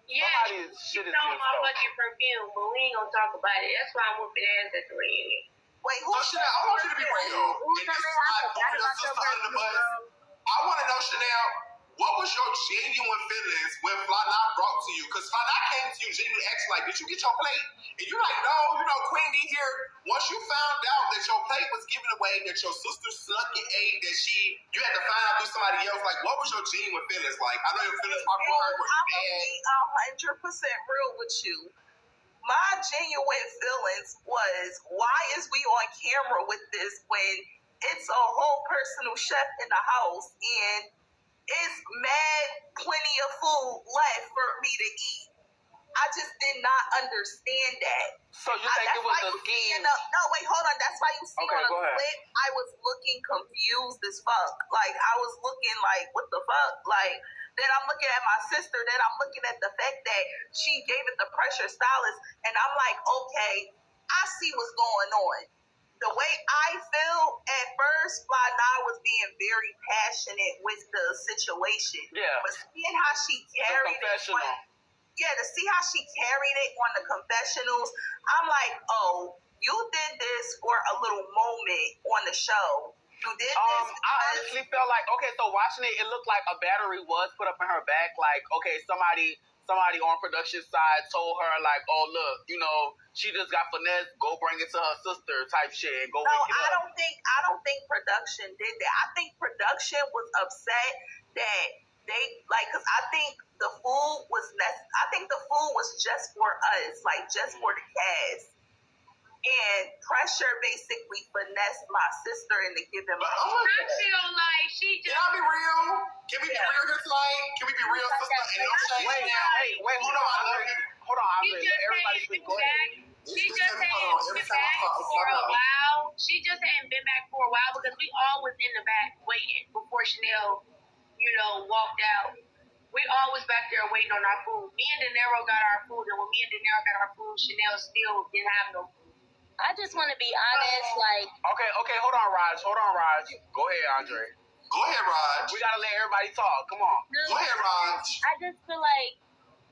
Yeah, somebody's shit is getting stolen. fucking perfume, but we ain't gonna talk about it. That's why I'm whooping ass at the reunion. Wait, So Chanelle, I want you to be real. And this is why I put your sister under the bus. I want to know, Chanelle, what was your genuine feelings when Fly Night brought to you? Because Fly Night came to you genuinely asking, like, did you get your plate? And you're like, no, Queen D here. Once you found out that your plate was given away, that your sister snuck and ate, that you had to find out through somebody else, like, what was your genuine feelings like? I know your feelings probably hurt. I'm going to be 100% real with you. My genuine feelings was, why is we on camera with this when it's a whole personal chef in the house and it's mad plenty of food left for me to eat? I just did not understand that. So you think it was a scheme? No, wait, hold on. That's why you see on the clip, I was looking confused as fuck. Like, I was looking like, what the fuck? Like, then I'm looking at my sister. Then I'm looking at the fact that she gave it the pressure stylist. And I'm like, okay, I see what's going on. The way I feel at first, Fly Night was being very passionate with the situation. Yeah. But seeing how she carried it. Yeah, to see how she carried it on the confessionals, I'm like, oh, you did this for a little moment on the show. You did this. I honestly felt like, okay, so watching it looked like a battery was put up in her back. Like, okay, somebody on production side told her, like, oh, look, she just got finesse, go bring it to her sister type shit and go wake it up. I don't think production did that. I think production was upset that because I think the food was just for us, like just for the cast. And pressure basically finessed my sister into giving my I feel like she just... Can I be real? Can we be real here tonight? Can we be real, sister? And no shade. Wait, hold on. hold on, Andre. Let everybody speak. Go ahead. She just hadn't been back for a while. She just hadn't been back for a while because we all was in the back waiting before Chanelle, walked out. We all was back there waiting on our food. Me and De Niro got our food, and when me and De Niro got our food, Chanelle still didn't have no food. I just want to be honest, like... Okay, hold on, Raj. Go ahead, Andre. Go ahead, Raj. We gotta let everybody talk. Come on. Go ahead, Raj. I just feel like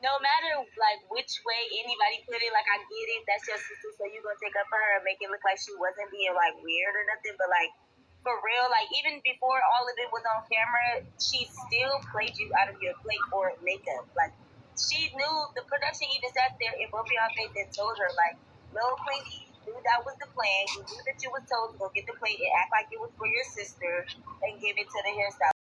no matter like which way anybody put it, like I get it, that's your sister, so you gonna take up for her and make it look like she wasn't being like weird or nothing, but like for real, like even before all of it was on camera, she still played you out of your plate for makeup. Like she knew, the production even sat there in both of y'all face and told her like, no, Queen, you knew that was the plan. You knew that you was told to go get the plate and act like it was for your sister and give it to the hairstylist.